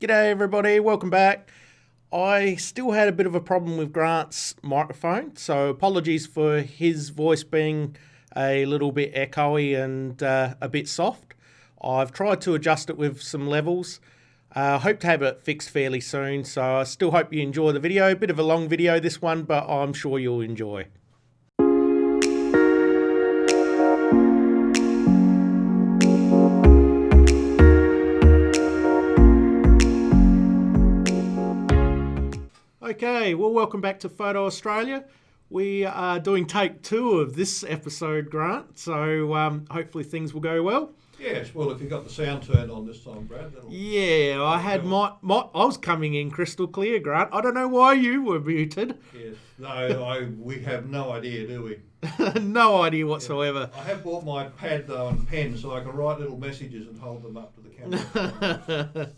G'day everybody, welcome back. I still had a bit of a problem with Grant's microphone, so apologies for his voice being a little bit echoey and a bit soft. I've tried to adjust it with some levels. Hope to have it fixed fairly soon, so I still hope you enjoy the video. Bit of a long video this one, but I'm sure you'll enjoy. Okay, well, welcome back to Photo Australia. We are doing take 2 of this episode, Grant, so hopefully things will go well. Yes, well, if you got the sound turned on this time, Brad, Yeah, I had I was coming in crystal clear, Grant. I don't know why you were muted. Yes, no, we have no idea, do we? No idea whatsoever. I have bought my pad, though, and pen, so I can write little messages and hold them up to the camera.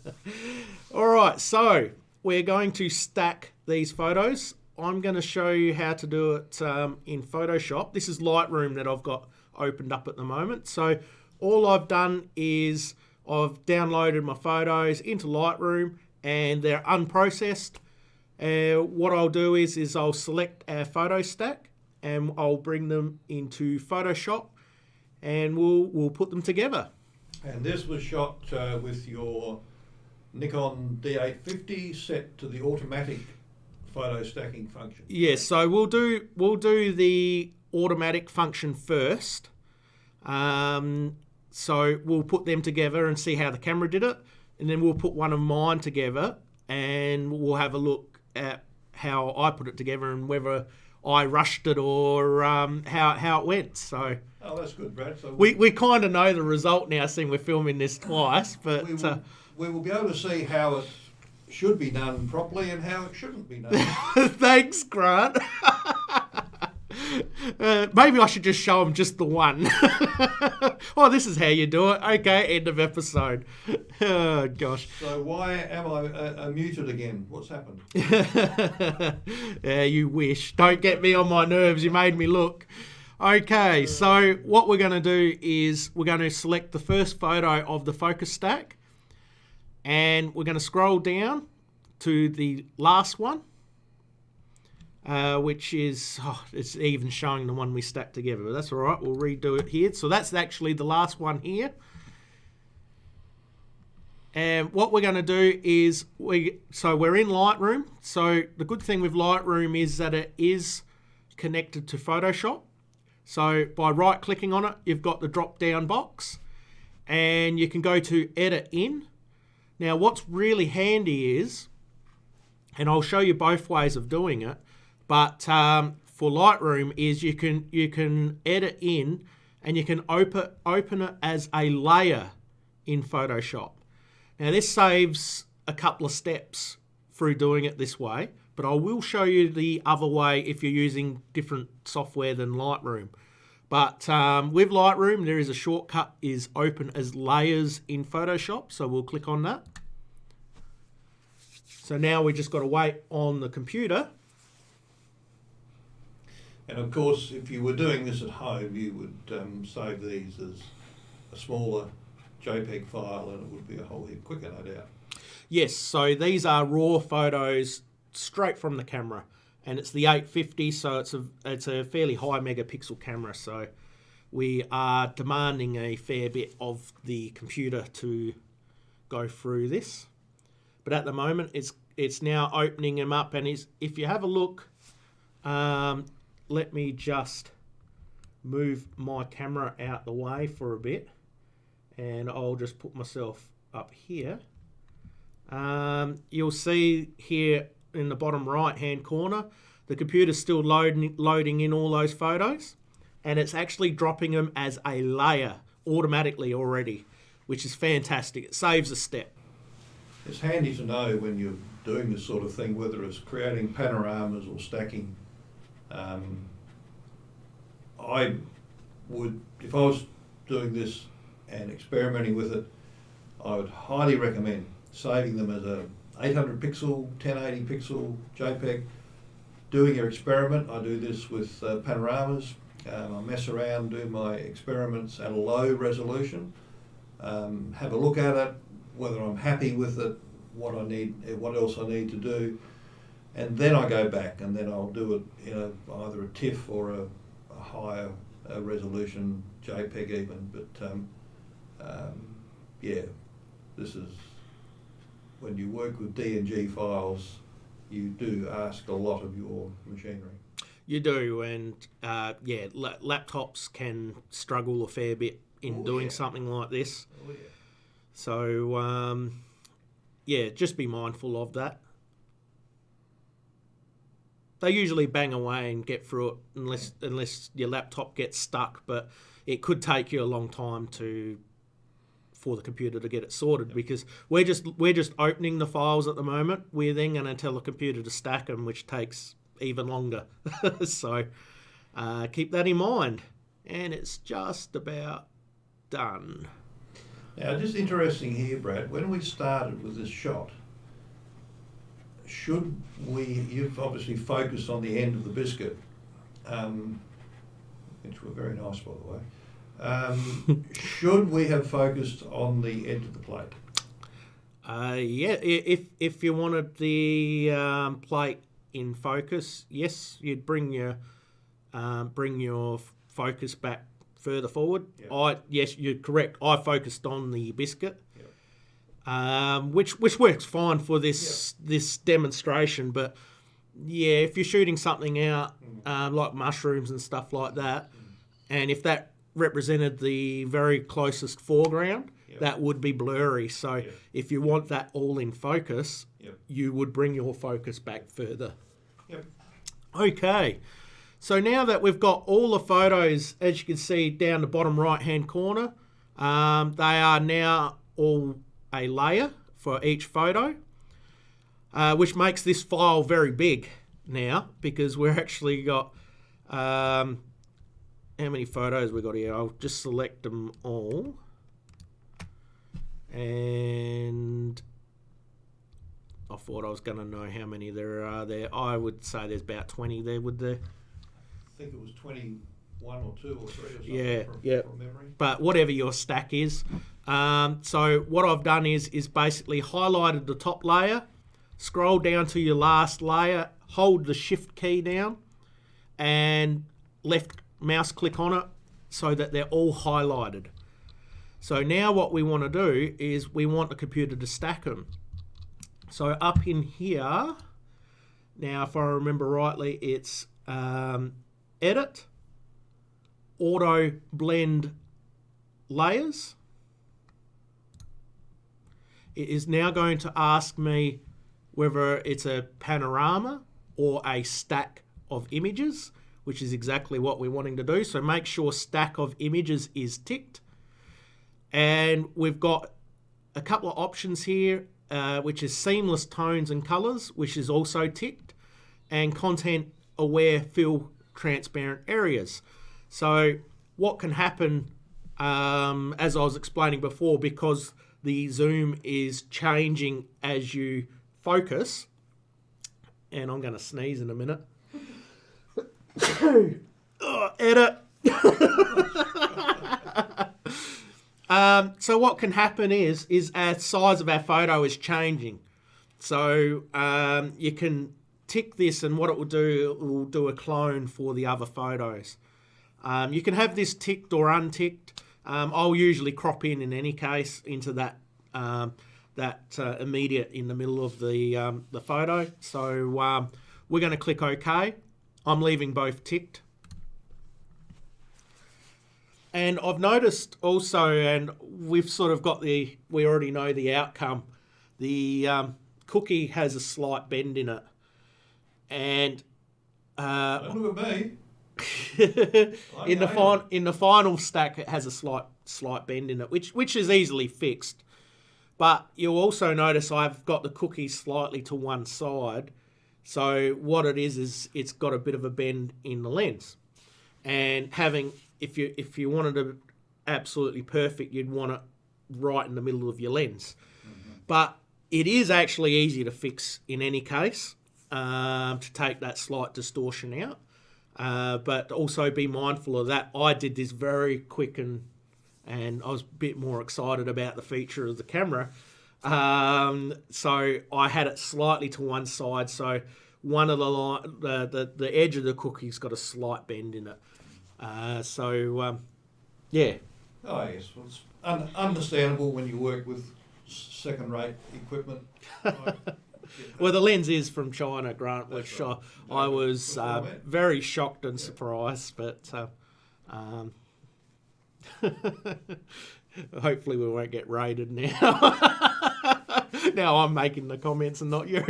All right, so we're going to stack these photos. I'm going to show you how to do it in Photoshop. This is Lightroom that I've got opened up at the moment. So all I've done is I've downloaded my photos into Lightroom and they're unprocessed. What I'll do is I'll select our photo stack and I'll bring them into Photoshop and we'll put them together. And this was shot with your Nikon D850 set to the automatic photo stacking function. Yes, so we'll do the automatic function first. So we'll put them together and see how the camera did it, and then we'll put one of mine together and we'll have a look at how I put it together and whether I rushed it or how it went. So oh, that's good, Brad. So we kind of know the result now, seeing we're filming this twice, but we will be able to see how it should be done properly and how it shouldn't be done. Thanks, Grant. Maybe I should just show them just the one. Oh, this is how you do it. Okay, end of episode. Oh, gosh. So why am I muted again? What's happened? Yeah, you wish. Don't get me on my nerves. You made me look. Okay, so what we're going to do is we're going to select the first photo of the focus stack. And we're going to scroll down to the last one, which is, it's even showing the one we stacked together, but that's all right. We'll redo it here. So that's actually the last one here. And what we're going to do is, we're in Lightroom. So the good thing with Lightroom is that it is connected to Photoshop. So by right-clicking on it, you've got the drop-down box, and you can go to Edit In. Now, what's really handy is, and I'll show you both ways of doing it, but for Lightroom is you can edit in and you can open it as a layer in Photoshop. Now, this saves a couple of steps through doing it this way, but I will show you the other way if you're using different software than Lightroom. But with Lightroom, there is a shortcut, is open as layers in Photoshop. So we'll click on that. So now we just got to wait on the computer. And of course, if you were doing this at home, you would save these as a smaller JPEG file and it would be a whole heap quicker, no doubt. Yes, so these are raw photos straight from the camera. And it's the 850, so it's a fairly high megapixel camera. So we are demanding a fair bit of the computer to go through this. But at the moment, it's now opening them up. And if you have a look, let me just move my camera out the way for a bit. And I'll just put myself up here. You'll see here in the bottom right hand corner, the computer's still loading in all those photos, and it's actually dropping them as a layer automatically already, which is fantastic. It saves a step. It's handy to know when you're doing this sort of thing, whether it's creating panoramas or stacking. I would, if I was doing this and experimenting with it, I would highly recommend saving them as a 800 pixel, 1080 pixel JPEG. Doing your experiment, I do this with panoramas. I mess around, do my experiments at a low resolution, have a look at it, whether I'm happy with it, what I need, what else I need to do, and then I go back and then I'll do it in either a TIFF or a higher resolution JPEG even. But yeah, this is when you work with DNG files, you do ask a lot of your machinery. You do, and laptops can struggle a fair bit in doing something like this. Oh, yeah. So, just be mindful of that. They usually bang away and get through it unless your laptop gets stuck, but it could take you a long time for the computer to get it sorted, because we're just opening the files at the moment. We're then going to tell the computer to stack them, which takes even longer. So keep that in mind. And it's just about done. Now, just interesting here, Brad, when we started with this shot, you've obviously focused on the end of the biscuit, which were very nice, by the way. Should we have focused on the edge of the plate? If you wanted the plate in focus, yes, you'd bring your focus back further forward. Yep. Yes, you're correct. I focused on the biscuit, which works fine for this demonstration. But yeah, if you're shooting something out like mushrooms and stuff like that, and if that represented the very closest foreground, that would be blurry. So if you want that all in focus, you would bring your focus back further. Yep. Okay. So now that we've got all the photos, as you can see down the bottom right-hand corner, they are now all a layer for each photo, which makes this file very big now, because we're actually got... how many photos we got here? I'll just select them all. And I thought I was going to know how many there are there. I would say there's about 20 there, would there? I think it was 21 or 2 or 3 or something from memory. But whatever your stack is. So what I've done is basically highlighted the top layer, scroll down to your last layer, hold the shift key down, and left mouse click on it so that they're all highlighted. So now what we want to do is we want the computer to stack them. So up in here, now if I remember rightly, it's edit, auto blend layers. It is now going to ask me whether it's a panorama or a stack of images, which is exactly what we're wanting to do. So make sure stack of images is ticked. And we've got a couple of options here, which is seamless tones and colors, which is also ticked, and content aware fill transparent areas. So what can happen, as I was explaining before, because the zoom is changing as you focus, and I'm going to sneeze in a minute. Edit. So what can happen is our size of our photo is changing. So you can tick this, and what it will do a clone for the other photos. You can have this ticked or unticked. I'll usually crop in any case into that immediate in the middle of the photo. So we're going to click OK. I'm leaving both ticked. And I've noticed also, and we've sort of got we already know the outcome. The cookie has a slight bend in it. And don't look at me. in the final stack, it has a slight bend in it, which is easily fixed. But you'll also notice I've got the cookie slightly to one side. So what it is it's got a bit of a bend in the lens. And if you wanted it absolutely perfect, you'd want it right in the middle of your lens. Mm-hmm. But it is actually easy to fix in any case, to take that slight distortion out. But also be mindful of that. I did this very quick and I was a bit more excited about the feature of the camera. So I had it slightly to one side, so one of the edge of the cookie's got a slight bend in it. Yeah. Oh yes, well, it's understandable when you work with second-rate equipment. Well, the lens is from China, Grant, That's which right. I was very shocked and surprised, but hopefully we won't get raided now. Now I'm making the comments and not you.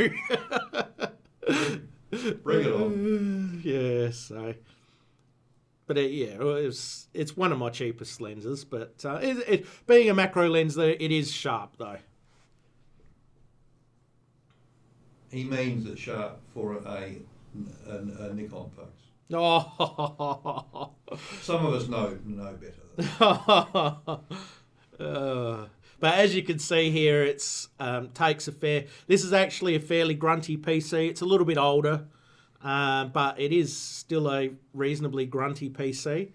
Bring it on. Yeah, so... But it's one of my cheapest lenses, but being a macro lens, it is sharp, though. He means it's sharp for a Nikon, folks. Oh. Some of us know better. But as you can see here, it's takes a fair... This is actually a fairly grunty PC. It's a little bit older, but it is still a reasonably grunty PC.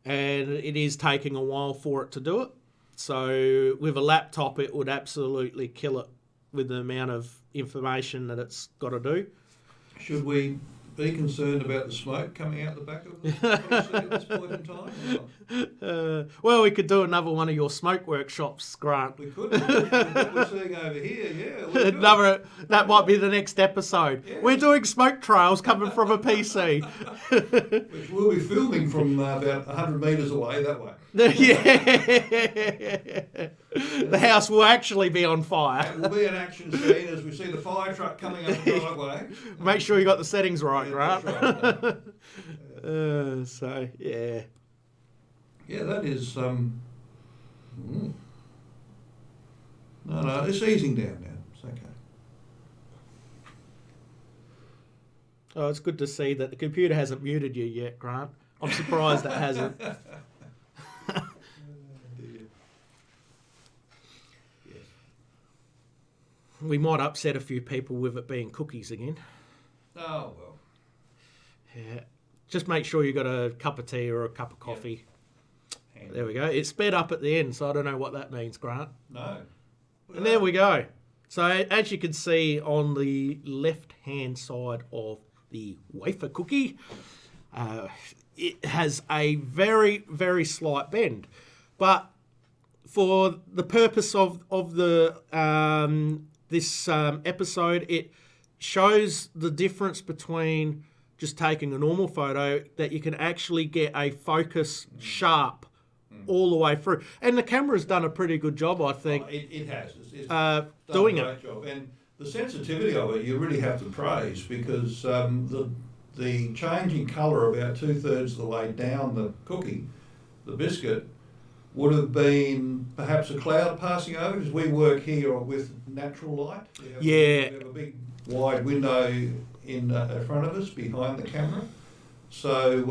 And it is taking a while for it to do it. So with a laptop, it would absolutely kill it with the amount of information that it's got to do. Should we be concerned about the smoke coming out the back of the PC at this point in time? Well, we could do another one of your smoke workshops, Grant. We could. What we're seeing over here, yeah. That might be the next episode. Yeah. We're doing smoke trails coming from a PC. Which we'll be filming from about 100 metres away that way. Yeah. The house will actually be on fire. It will be an action scene as we see the fire truck coming up the driveway. Make sure you got the settings right, Grant. Right. So, yeah. Yeah, that is... No, it's easing down now. It's okay. Oh, it's good to see that the computer hasn't muted you yet, Grant. I'm surprised it hasn't. We might upset a few people with it being cookies again. Oh, well. Yeah. Just make sure you got a cup of tea or a cup of coffee. Yep. There we go. It sped up at the end, so I don't know what that means, Grant. No. And there we go. So as you can see on the left-hand side of the wafer cookie, it has a very, very slight bend. But for the purpose of the this episode, it shows the difference between just taking a normal photo, that you can actually get a focus sharp all the way through. And the camera's done a pretty good job, I think. Oh, it has. It's doing done a great job. And the sensitivity of it, you really have to praise, because the change in colour about 2/3 of the way down the cookie, the biscuit, would have been perhaps a cloud passing over, because we work here with natural light. We have a big wide window in front of us behind the camera. So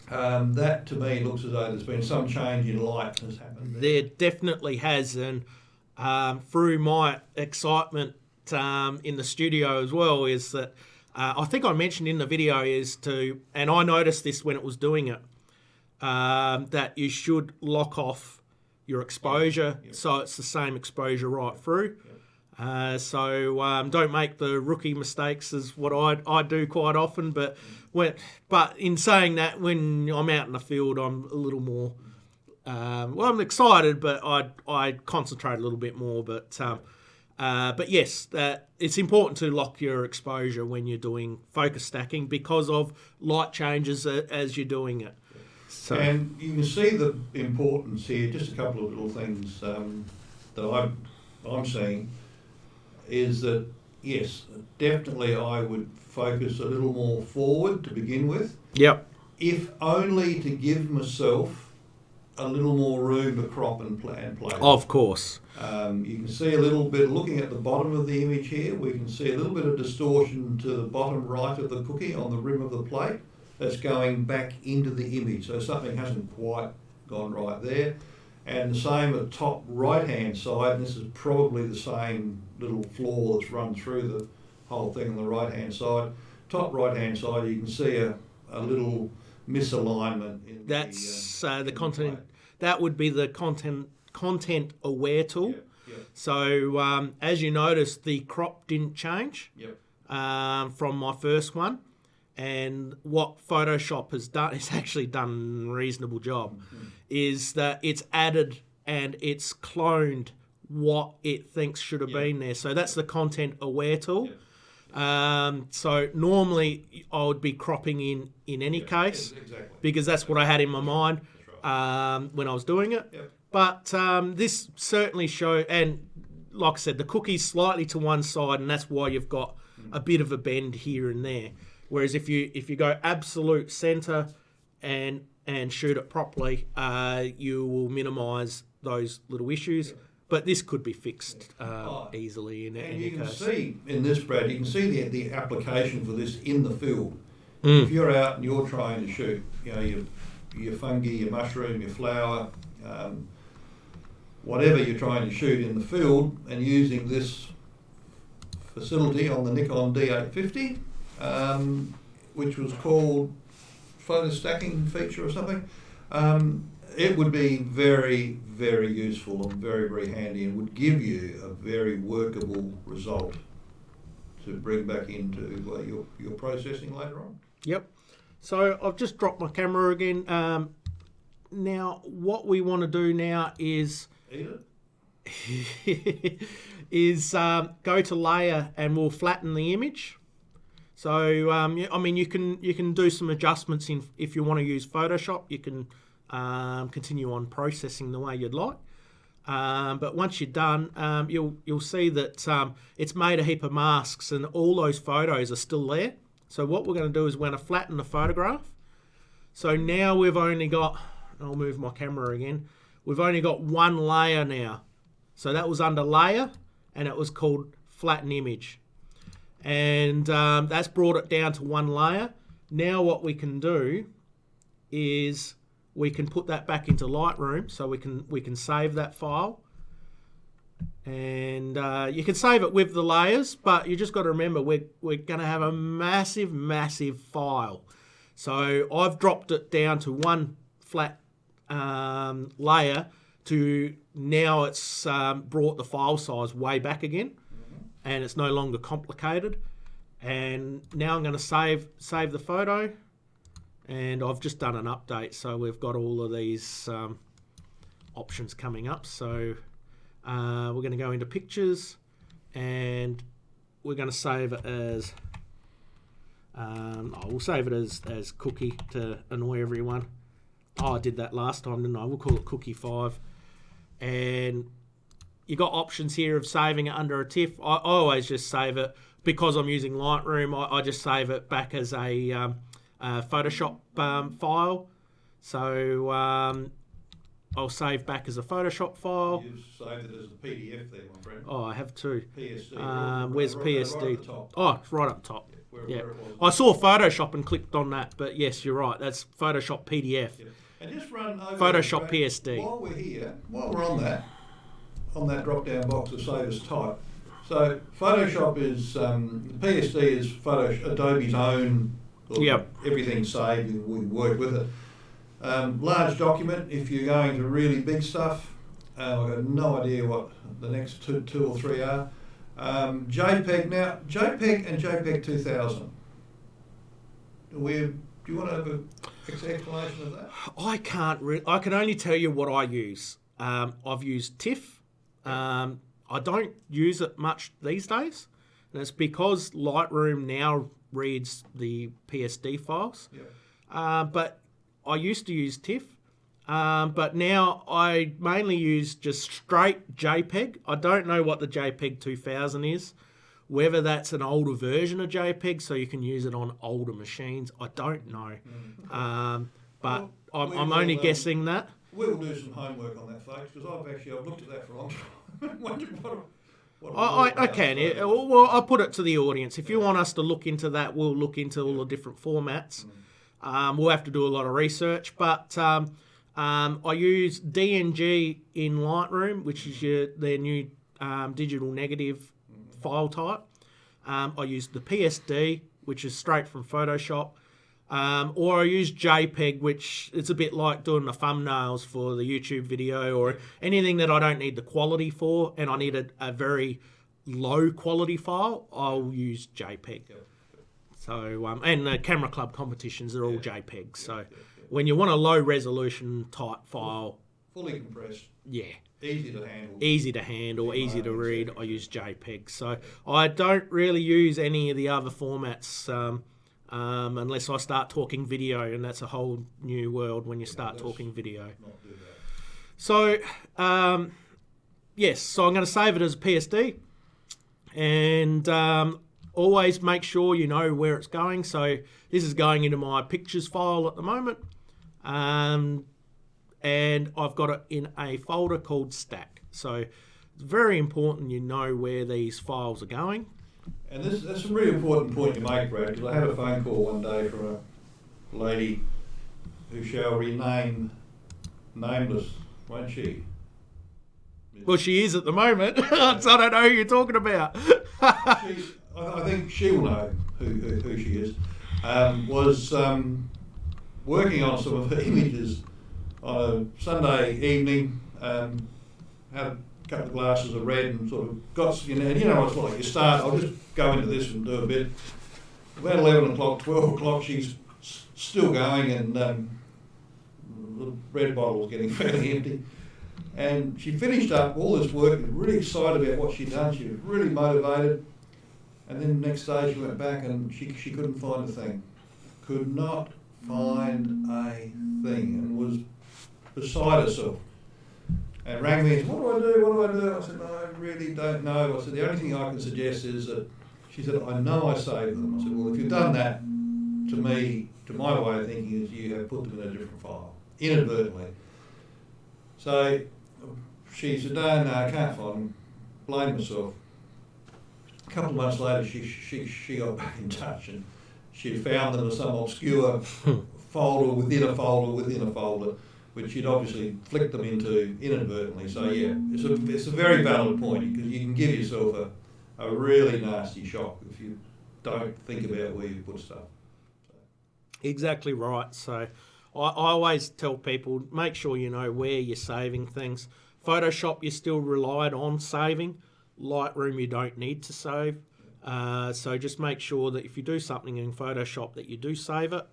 that to me looks as though there's been some change in light has happened. There definitely has, and through my excitement in the studio as well, is that I think I mentioned in the video and I noticed this when it was doing it, that you should lock off your exposure so it's the same exposure right through. Don't make the rookie mistakes as what I do quite often. But in saying that, when I'm out in the field, I'm a little more. I'm excited, but I concentrate a little bit more. But yes, it's important to lock your exposure when you're doing focus stacking, because of light changes as you're doing it. So. And you can see the importance here. Just a couple of little things that I'm seeing is that, yes, definitely I would focus a little more forward to begin with. Yep. If only to give myself a little more room to crop and play. Of course. You can see a little bit, looking at the bottom of the image here, we can see a little bit of distortion to the bottom right of the cookie on the rim of the plate. That's going back into the image, so something hasn't quite gone right there. And the same at the top right-hand side, and this is probably the same little flaw that's run through the whole thing on the right-hand side. Top right-hand side, you can see a little misalignment. That's the content. That would be the content aware tool. Yeah. Yep. So as you notice, the crop didn't change Yep. from my first one. And what Photoshop has done, it's actually done a reasonable job, is that it's added and it's cloned what it thinks should have been there. So that's the content aware tool. So normally I would be cropping in any case, Exactly. because that's what I had in my mind when I was doing it. Yep. But this certainly showed, and like I said, the cookie's slightly to one side, and that's why you've got a bit of a bend here and there. Whereas if you go absolute centre and shoot it properly, you will minimise those little issues. But this could be fixed easily in And any you can case. see in this, Brad, you can see the application for this in the field. If you're out and you're trying to shoot, your fungi, your mushroom, your flower, whatever you're trying to shoot in the field, and using this facility on the Nikon D850, which was called photo stacking feature or something, it would be very, very useful and very, very handy, and would give you a very workable result to bring back into your processing later on. Yep. So I've just dropped my camera again. Now, what we want to do now is Eat it? go to layer, and we'll flatten the image. So I mean, you can do some adjustments if you want to use Photoshop. You can continue on processing the way you'd like. But once you're done, you'll see that it's made a heap of masks, and all those photos are still there. So what we're going to do is we're going to flatten the photograph. So now we've only got, I'll move my camera again, we've only got one layer now. So that was under layer, and it was called flatten image. And that's brought it down to one layer. Now what we can do is we can put that back into Lightroom, so we can save that file. And you can save it with the layers, but you just got to remember we're going to have a massive, massive file. So I've dropped it down to one flat layer. To now it's brought the file size way back again, and it's no longer complicated. And now I'm going to save the photo, and I've just done an update, so we've got all of these options coming up. So we're going to go into pictures, and we're going to save it as we'll save it as cookie to annoy everyone. I did that last time, didn't I? We'll call it cookie 5. And you got options here of saving it under a TIFF. I always just save it, because I'm using Lightroom, I just save it back as a Photoshop file. So I'll save back as a Photoshop file. You've saved it as a PDF there, my friend. Oh, I have two. PSD. Where's Right PSD? at the top. Oh, it's right up top. Where Yeah. it was. I saw Photoshop and clicked on that, but yes, you're right. That's Photoshop PDF. Yeah. And just run over Photoshop Brad, PSD. While we're here, while we're on that drop-down box of save as type. So Photoshop is PSD is Adobe's own. Yep. Everything's saved. We work with it. Large document. If you're going to really big stuff, I've got no idea what the next two or three are. JPEG now. JPEG and JPEG 2000. Do you want to have an explanation of that? I can't. I can only tell you what I use. I've used TIFF. I don't use it much these days, and it's because Lightroom now reads the PSD files. Yeah. But I used to use TIFF, but now I mainly use just straight JPEG. I don't know what the JPEG 2000 is, whether that's an older version of JPEG so you can use it on older machines. I don't know, but Well, I'm only guessing that. We'll do some homework on that, folks, because I've looked at that for a long time. Wondered what it was I about, can. so- Well, I'll put it to the audience. If you want us to look into that, we'll look into all the different formats. We'll have to do a lot of research, but I use DNG in Lightroom, which is their new digital negative file type. I use the PSD, which is straight from Photoshop. Or I use JPEG, which it's a bit like doing the thumbnails for the YouTube video or anything that I don't need the quality for and I need a very low quality file, I'll use JPEG. So, and the Camera Club competitions are all JPEG. So when you want a low resolution type file, fully compressed, yeah, easy to handle, easy to read, I use JPEG. So I don't really use any of the other formats unless I start talking video, and that's a whole new world when you start talking video. So, yes, so I'm going to save it as a PSD, and always make sure you know where it's going. So this is going into my pictures file at the moment, and I've got it in a folder called Stack. So it's very important you know where these files are going. And that's a really important point you make, Brad, because I had a phone call one day from a lady who shall remain nameless, won't she? Well, she is at the moment, so I don't know who you're talking about. I think she'll know who she is. Was working on some of her images on a Sunday evening, had a couple of glasses of red and sort of got, you know what it's like, you start, I'll just go into this and do a bit. About 11 o'clock, 12 o'clock, she's still going, and the red bottle was getting fairly empty. And she finished up all this work and really excited about what she'd done. She was really motivated. And then the next day she went back and she couldn't find a thing. Could not find a thing and was beside herself. And rang me and said, what do I do? I said, no, I really don't know. I said, the only thing I can suggest is that, she said, I know I saved them. I said, well, if you've done that, to me, to my way of thinking, is you have put them in a different file, inadvertently. So she said, no, I can't find them. Blame myself. A couple of months later, she got back in touch and she found them in some obscure folder within a folder within a folder, which you'd obviously flicked them into inadvertently. So yeah, it's a very valid point, because you can give yourself a really nasty shock if you don't think about where you put stuff. Exactly right. So I always tell people, make sure you know where you're saving things. Photoshop, you still relied on saving. Lightroom, you don't need to save. So just make sure that if you do something in Photoshop that you do save it,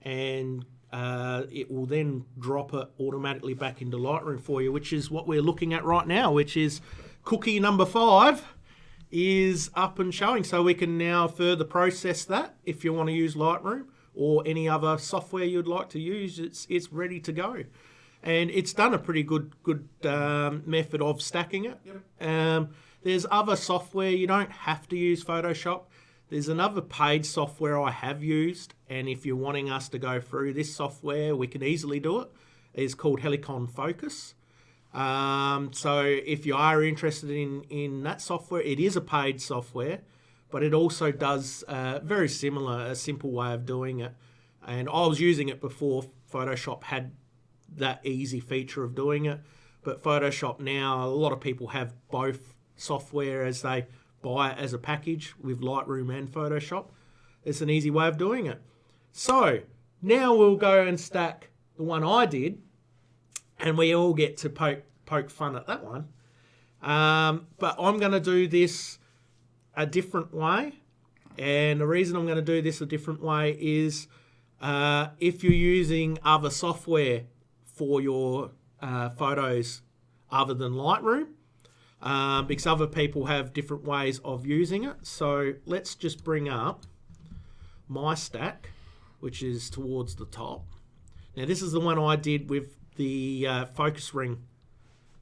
and it will then drop it automatically back into Lightroom for you, which is what we're looking at right now, which is cookie number 5 is up and showing. So we can now further process that if you want to use Lightroom or any other software you'd like to use. It's ready to go. And it's done a pretty good method of stacking it. Yep. There's other software. You don't have to use Photoshop. There's another paid software I have used, and if you're wanting us to go through this software, we can easily do it. It's called Helicon Focus. So if you are interested in that software, it is a paid software, but it also does very similar, a simple way of doing it. And I was using it before Photoshop had that easy feature of doing it. But Photoshop now, a lot of people have both software as they buy it as a package with Lightroom and Photoshop. It's an easy way of doing it. So now we'll go and stack the one I did, and we all get to poke fun at that one. But I'm going to do this a different way. And the reason I'm going to do this a different way is if you're using other software for your photos other than Lightroom, because other people have different ways of using it. So let's just bring up my stack, which is towards the top. Now this is the one I did with the focus ring.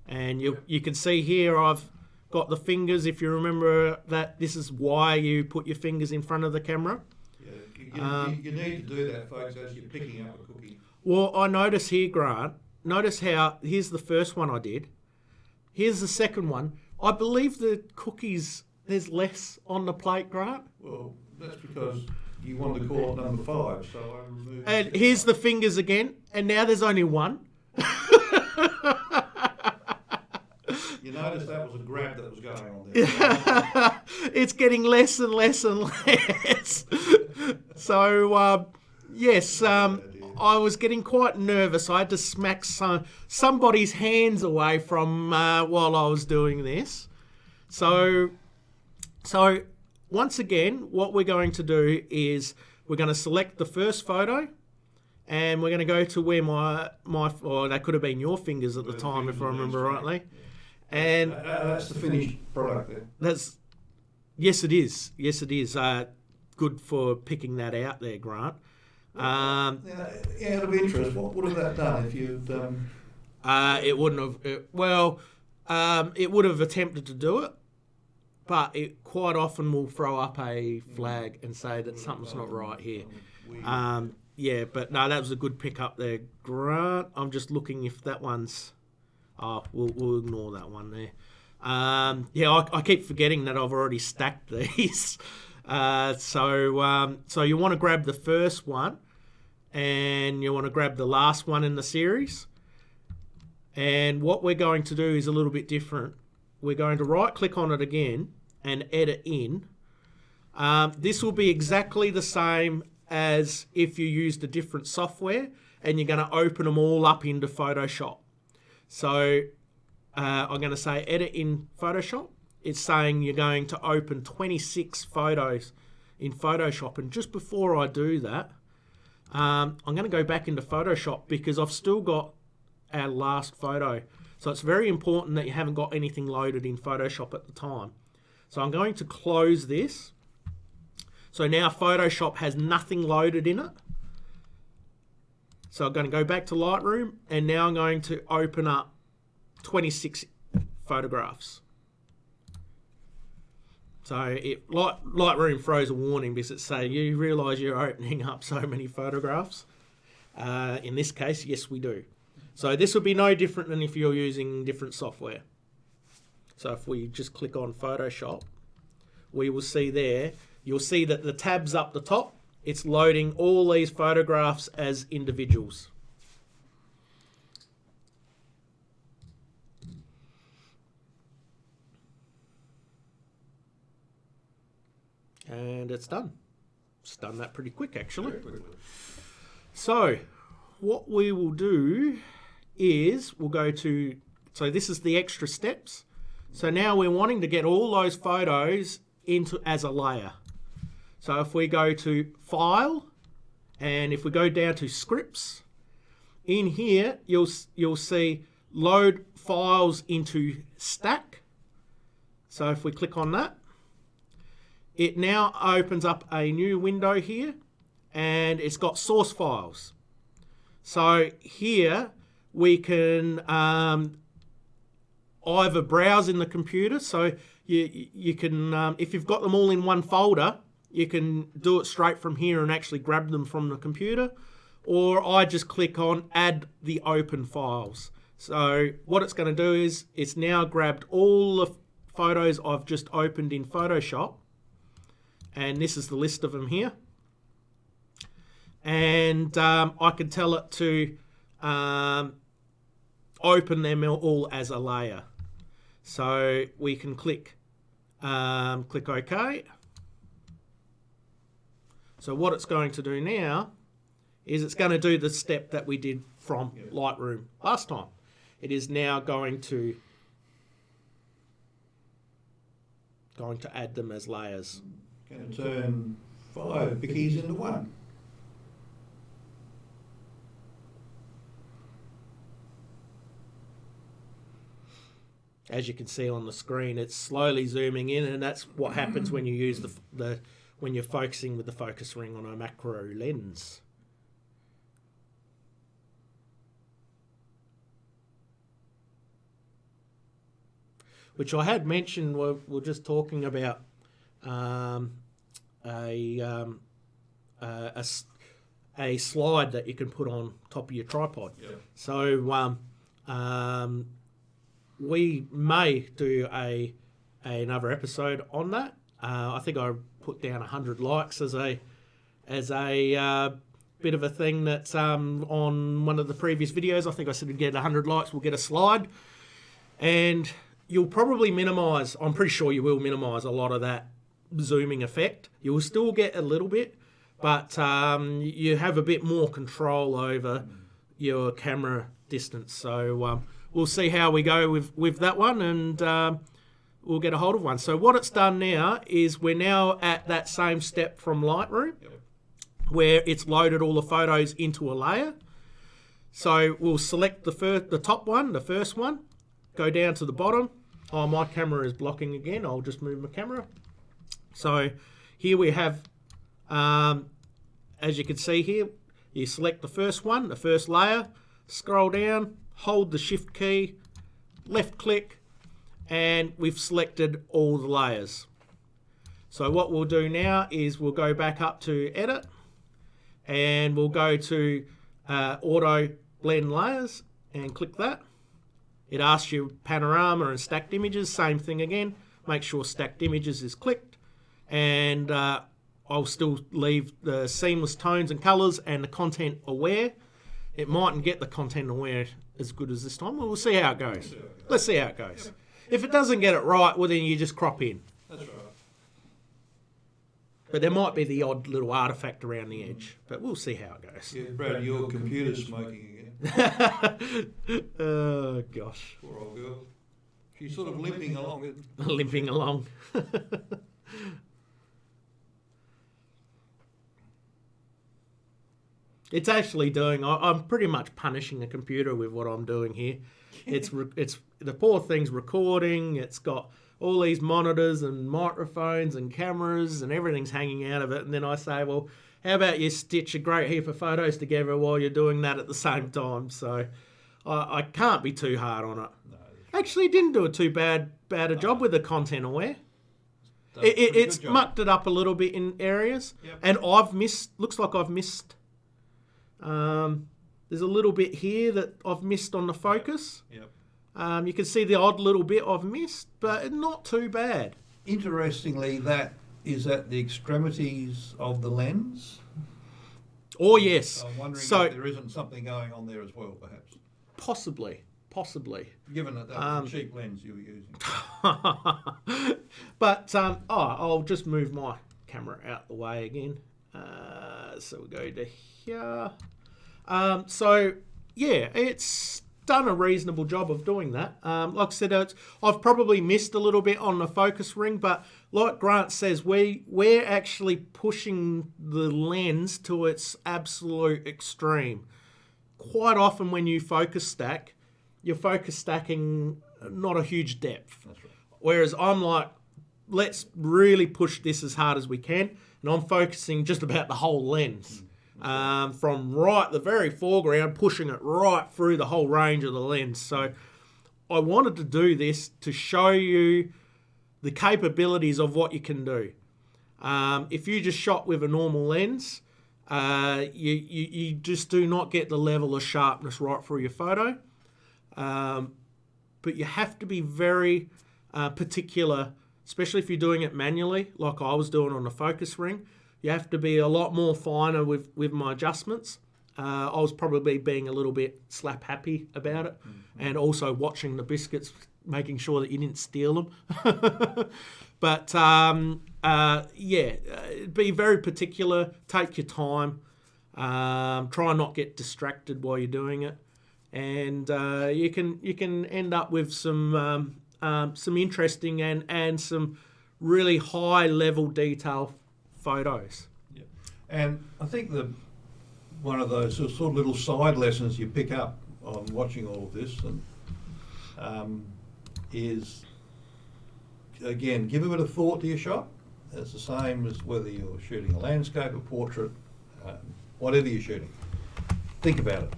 And you can see here I've got the fingers. If you remember that, this is why you put your fingers in front of the camera. Yeah, you need to do that, folks, as you're picking up a cookie. Well, I notice here, Grant, notice how, here's the first one I did. Here's the second one. I believe the cookies, there's less on the plate, Grant. Well, that's because you wanted to call it number 5, so I removed And it. here's the fingers again, and now there's only one. You noticed that was a grab that was going on there. It's getting less and less and less. So, Yes, I was getting quite nervous. I had to smack somebody's hands away from while I was doing this. So once again, what we're going to do is we're going to select the first photo, and we're going to go to where my or that could have been your fingers at the time, if I remember rightly. And that's the finished product there. Yes, it is. Yes, it is. Good for picking that out there, Grant. Out of interest, what would have that done if you'd... It wouldn't have... it would have attempted to do it, but it quite often will throw up a flag and say that something's not right here. Yeah, but no, that was a good pick up there, Grant. I'm just looking if that one's... Oh, we'll ignore that one there. I keep forgetting that I've already stacked these. So you want to grab the first one, and you want to grab the last one in the series. And what we're going to do is a little bit different. We're going to right click on it again and edit in. This will be exactly the same as if you used a different software, and you're going to open them all up into Photoshop. So I'm going to say edit in Photoshop. It's saying you're going to open 26 photos in Photoshop. And just before I do that, I'm going to go back into Photoshop because I've still got our last photo. So it's very important that you haven't got anything loaded in Photoshop at the time. So I'm going to close this. So now Photoshop has nothing loaded in it. So I'm going to go back to Lightroom, and now I'm going to open up 26 photographs. So Lightroom throws a warning because it says, you realise you're opening up so many photographs. In this case, yes, we do. So this will be no different than if you're using different software. So if we just click on Photoshop, we will see there, you'll see that the tabs up the top, it's loading all these photographs as individuals. And it's done. It's done that pretty quick, actually. So what we will do is we'll go to, so this is the extra steps. So now we're wanting to get all those photos into as a layer. So if we go to File, and if we go down to Scripts, in here you'll see Load Files into Stack. So if we click on that, it now opens up a new window here, and it's got source files. So here we can either browse in the computer, so you can, if you've got them all in one folder, you can do it straight from here and actually grab them from the computer, or I just click on Add the Open Files. So what it's going to do is it's now grabbed all the photos I've just opened in Photoshop, and this is the list of them here. And I can tell it to open them all as a layer. So we can click OK. So what it's going to do now is it's going to do the step that we did from Lightroom last time. It is now going to add them as layers. Going to turn 5 bickies into 1. As you can see on the screen, it's slowly zooming in, and that's what happens when you use when you're focusing with the focus ring on a macro lens. Which I had mentioned, we're just talking about a slide that you can put on top of your tripod. Yeah. So we may do another episode on that. I think I put down 100 likes as a bit of a thing that's on one of the previous videos. I think I said to get 100 likes, we'll get a slide, and you'll probably minimise. I'm pretty sure you will minimise a lot of that zooming effect. You will still get a little bit, but you have a bit more control over your camera distance. So we'll see how we go with that one, and we'll get a hold of one. So what it's done now is we're now at that same step from Lightroom, where it's loaded all the photos into a layer. So we'll select the top one, the first one, go down to the bottom. Oh, my camera is blocking again. I'll just move my camera. So here we have, as you can see here, you select the first one, the first layer, scroll down, hold the shift key, left click, and we've selected all the layers. So what we'll do now is we'll go back up to edit, and we'll go to auto blend layers and click that. It asks you panorama and stacked images, same thing again. Make sure stacked images is clicked, and I'll still leave the seamless tones and colours and the content aware. It mightn't get the content aware as good as this time. We'll see how it goes. Let's see how it goes. If it doesn't get it right, well then you just crop in. That's right. But there might be the odd little artefact around the edge. But we'll see how it goes. Yeah, Brad, your computer's smoking again. Oh, gosh. Poor old girl. She's sort of limping along, isn't she? Limping along. It's actually doing... I'm pretty much punishing the computer with what I'm doing here. It's the poor thing's recording. It's got all these monitors and microphones and cameras and everything's hanging out of it. And then I say, well, how about you stitch a great heap of photos together while you're doing that at the same time? So I can't be too hard on it. No, actually, didn't do a too bad a job with the content aware. It's mucked it up a little bit in areas. Yep. And looks like I've missed... there's a little bit here that I've missed on the focus. Yep. You can see the odd little bit I've missed, but not too bad. Interestingly, that is at the extremities of the lens. Oh, yes. I'm wondering if there isn't something going on there as well, perhaps. Possibly. Given that was a cheap lens you were using. But, I'll just move my camera out the way again. So we'll go to here. So, yeah, it's done a reasonable job of doing that. Like I said, I've probably missed a little bit on the focus ring, but like Grant says, we're actually pushing the lens to its absolute extreme. Quite often when you focus stack, you're focus stacking not a huge depth. That's right. Whereas I'm like, let's really push this as hard as we can, and I'm focusing just about the whole lens. From the very foreground, pushing it right through the whole range of the lens. So I wanted to do this to show you the capabilities of what you can do. If you just shot with a normal lens, you just do not get the level of sharpness right through your photo. But you have to be very particular, especially if you're doing it manually, like I was doing on the focus ring. You have to be a lot more finer with my adjustments. I was probably being a little bit slap happy about it, and also watching the biscuits, making sure that you didn't steal them. But be very particular. Take your time. Try and not get distracted while you're doing it, and you can end up with some interesting and some really high level detail photos. Yeah. And I think one of those sort of little side lessons you pick up on watching all of this is, again, give a bit of thought to your shot. It's the same as whether you're shooting a landscape, a portrait, whatever you're shooting. Think about it.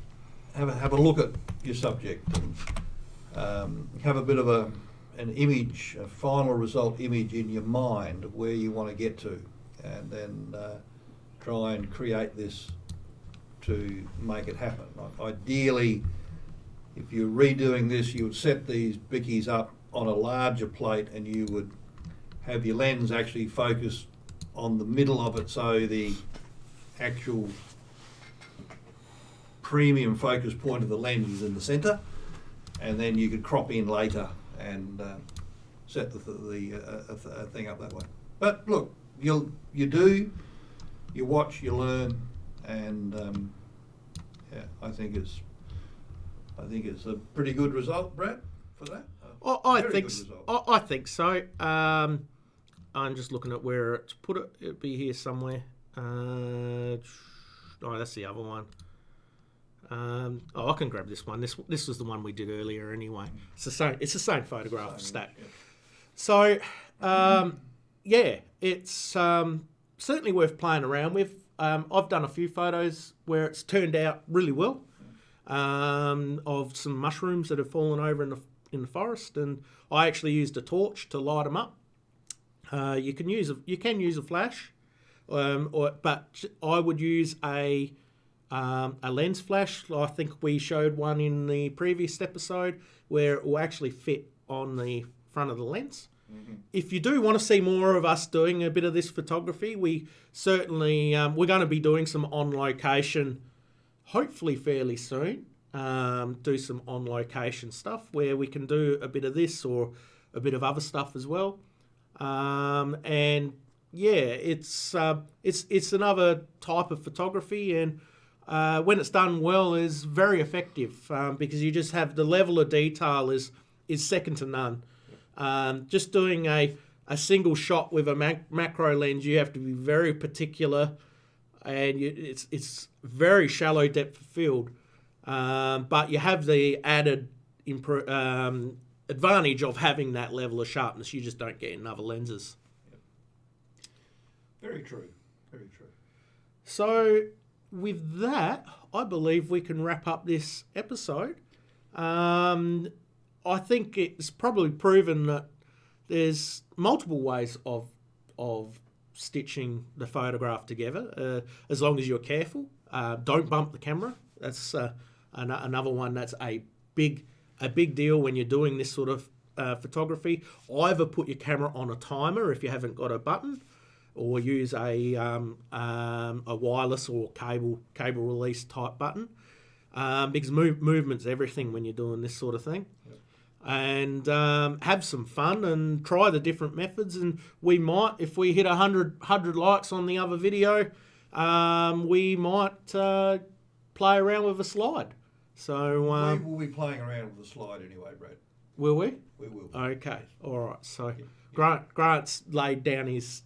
Have a look at your subject and have a bit of an image, a final result image in your mind of where you want to get to. And then try and create this to make it happen. Ideally, if you're redoing this, you would set these bickies up on a larger plate, and you would have your lens actually focused on the middle of it, so the actual premium focus point of the lens is in the centre, and then you could crop in later and set the thing up that way. But look, you do you watch, you learn, and yeah, I think it's a pretty good result, Brad, for that. I think so. I'm just looking at where to put it. It'd be here somewhere. Oh, that's the other one. I can grab this one. This was the one we did earlier anyway. It's the same. It's the same photograph stack. Yeah. So yeah, it's certainly worth playing around with. I've done a few photos where it's turned out really well, of some mushrooms that have fallen over in the forest, and I actually used a torch to light them up. You can use a flash, but I would use a lens flash. I think we showed one in the previous episode where it will actually fit on the front of the lens. Mm-hmm. If you do want to see more of us doing a bit of this photography, we certainly we're going to be doing some on location, hopefully fairly soon. Do some on location stuff where we can do a bit of this or a bit of other stuff as well. And yeah, it's another type of photography, and when it's done well, is very effective because you just have the level of detail is second to none. Just doing a single shot with a macro lens, you have to be very particular, and it's very shallow depth of field, but you have the added advantage of having that level of sharpness you just don't get in other lenses. Yep. Very true. Very true. So with that, I believe we can wrap up this episode. I think it's probably proven that there's multiple ways of stitching the photograph together, as long as you're careful. Don't bump the camera. That's another one that's a big deal when you're doing this sort of photography. Either put your camera on a timer if you haven't got a button, or use a wireless or cable release type button, because movement's everything when you're doing this sort of thing. Yep. And have some fun and try the different methods. And we might, if we hit 100 likes on the other video, we might play around with a slide. So we will be playing around with the slide anyway, Brad. Will we? We will. Okay. All right. So Grant's laid down his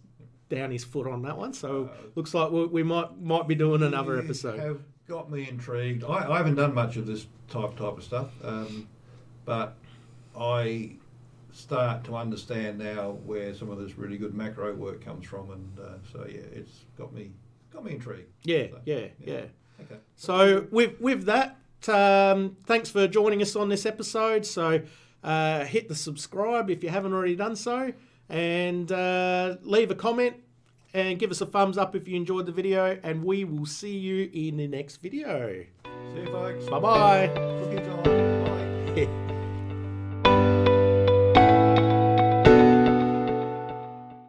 foot on that one. So looks like we might be doing another episode. You have got me intrigued. I haven't done much of this type of stuff, but I start to understand now where some of this really good macro work comes from, and so yeah, it's got me intrigued. Yeah. Okay. So with that, thanks for joining us on this episode. So hit the subscribe if you haven't already done so, and leave a comment and give us a thumbs up if you enjoyed the video, and we will see you in the next video. See you, folks. Bye-bye. Cookie time. Bye.